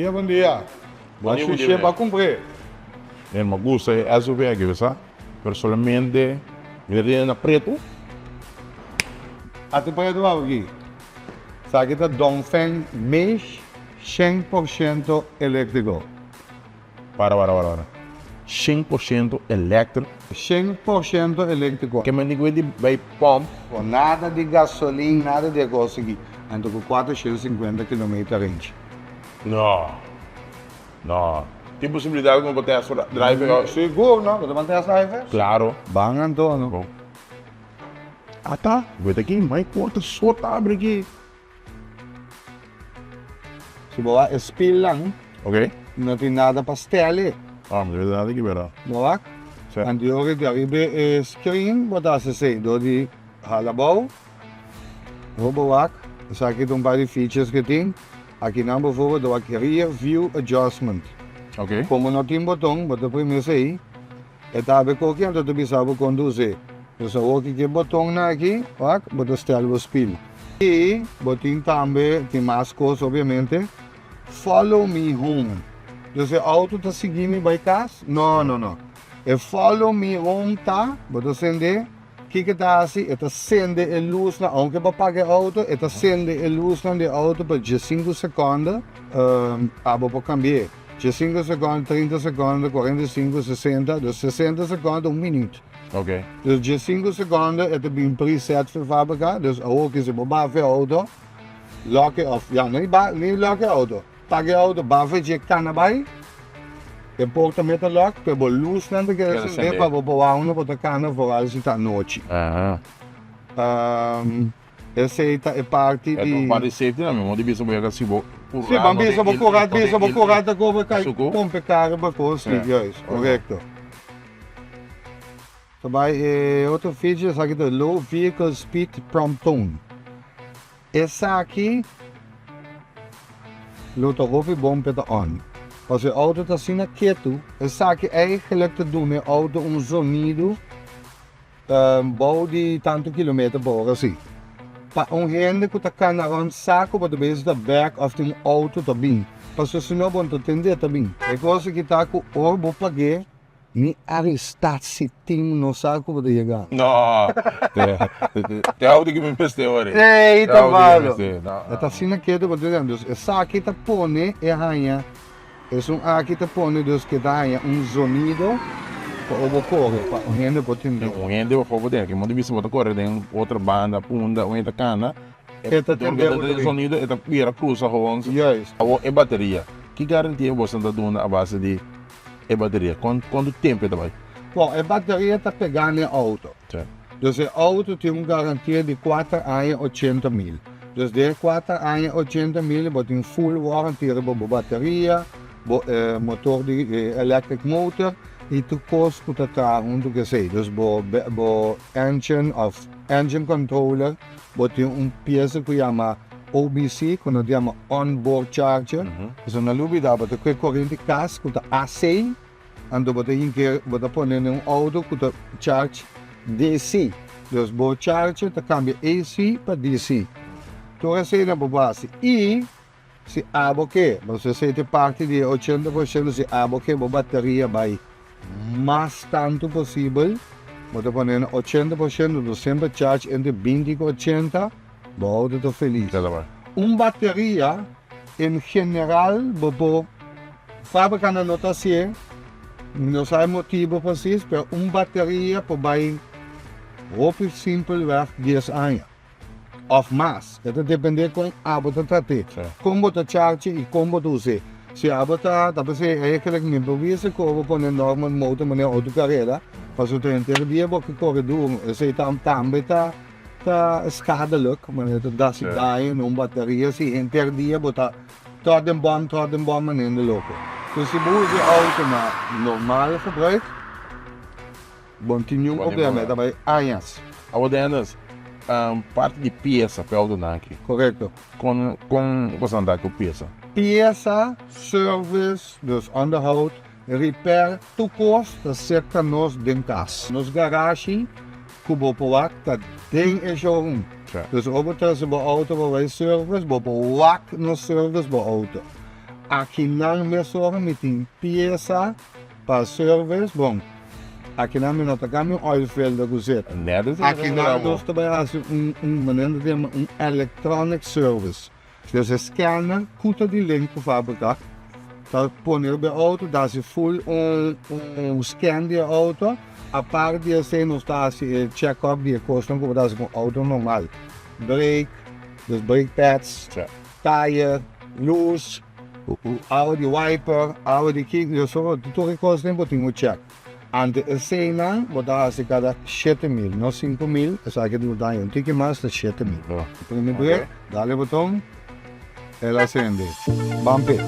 bom dia. Bom dia, Acho bom que dia, chega bom a cumprir. Me gusta essa aqui, sabe? Personalmente, na preto. Até para do aqui. Sabe que Dongfeng Mesh 100% elétrico. Para. 100% elétrico. 100% elétrico. Que me digo de vai pump. Com nada de gasolina, nada de coisa aqui. Ando com 450 km range. Não. Tem possibilidade de eu botar essa drive? Seguro, não? Você mantém as driver? Claro. Bang, Antônio. Bom. Ah, tá. Vou aqui, mas conta só tá abre aqui. Se você espilang, Ok? não tem nada para stelle. Ah, mas verdade aqui, verdade. Boa? Certo. En die hoor daar bij screen, wat dat ze zeggen, door die halabouw. Robowak, zag ik een paar features gedaan. Aqui nou bijvoorbeeld door Rear View Adjustment. Ok? Como não tem botão, bota primeiro aí. E tá bem qualquer então tu sabe conduzir. Então o que botão na aqui, ok, bota style o speed. E botin também tem mais coisas obviamente. Follow me home. Então o auto tá seguindo by casa? Não. E follow me home tá, bota acender. Que tá assim, é acende a luz na, aunque para pagar o auto, é acende a luz na de auto por 5 segundos, para cambiar. 5 segundos, 30 segundos, 45, 60, dus 60 segundos, 1 minuut. Ok. Dus 5 segundos é bem preset voor fabrica, dus ook is het bave auto, lock of, ja, niet lock auto, paga auto, bave je kan erbij, je porta met de lock, je wil luz na de gas, en para bouwen op de cana voor als het aan noite. Essa é parte É de... um par de safety, não, meu. Onde bisa boia assim, vou. Sim, mas bisa vou correr, da coisa que comprar para coisa, juist, correto. Também outro feature aqui do Low Vehicle Speed Prompt Tone. Essa aqui, luta roupa bom para on. Als je auto está assim quieto, essa aqui eigenlijk te doen met auto sonido bouw die tanto kilometer por hora assim. Para gente que está carregando saco para ver the back of the auto também. Para se não vão entender também. É coisa que está com o orbo paguei, nem arrestar se tem no saco para chegar. Não. Tem algo que me peste agora. Eita, valo. Está assim quieto para dizer, essa aqui está pone é rainha. Esse aqui está pone dus que dá sonido. Para correr, para o gente pode entender. O gente vai fazer que manda bisa botar correr tem outra banda, punda, ou outra cana. Eta o sonido é vira cruza gewoon. Juist. É bateria. Que garantia você está dando a base de bateria? Quanto tempo vai? Bom, a bateria está pegando no auto. Certo. Dus o auto tem uma garantia de 4 anos 80 mil. Dus de 4 anos 80 mil, você tem full warranty para a bateria, motor de electric motor. E tu kost dat daar hoe que sei. Dus bo engine controller, botem peça que chama OBC, que nós chama onboard charger. Dus na lubi da botem que corrente casco da AC, ando botem que botem poner auto que tá charge DC. Dus bo charger tá cambia AC para DC. Tu recebe na base e se abo que, você sei te parte de 80% se abo que bo bateria vai mais tanto possível, você põe 80% do sempre charge entre 20 e 80, você está feliz. Bateria, em geral, você fabrica na nota assim, não sabe motivo para isso, mas bateria vai roupa simples weg 10 anos. Of mais, isso depende com a você tratar. Como você charge e como você usa. Se a bota, tapos eigenlijk niet bewijzen komen van een normal motor met een autocarriera, pas het een dia que corre door, se também tá schadelijk, maar dat is daar een bateria, se een dia bota tot een bom en in de lopen. Dus se boer je auto na normale gebruik, continue problema, daarbij anos. Aonde parte de peça para o aqui. Correto. Com você andar com peça. Peça, service, dus onderhoud, repair, toekomst, dat zit nos den kas. Nos garage, kubo powak, dat ding is jouw. Dus overtussen bij auto, waar wij service, bij powak nos service bij auto. aqui não me sorra, me tem peça para service, bom. Aqui não me nota caminho oil field da gozeta. Aqui não nós trabalhamos maneira de electronic service. Dus een scanner, goed die link voor fabricant. Dan poner bij auto, dat is full scan die auto. Apart die zijn nog steeds check-up die kosten, maar dat is een auto normaal. Brake, dus brake pads, tire, loose, oude die wiper, oude die kick, dus zo, die toch kosten, maar die moet check. En de cena, wat daar is cada 7.000, no 5.000, is eigenlijk dan een tikje maar, dat 7.000. Prima brake, dale botón. El ascende. Bump it.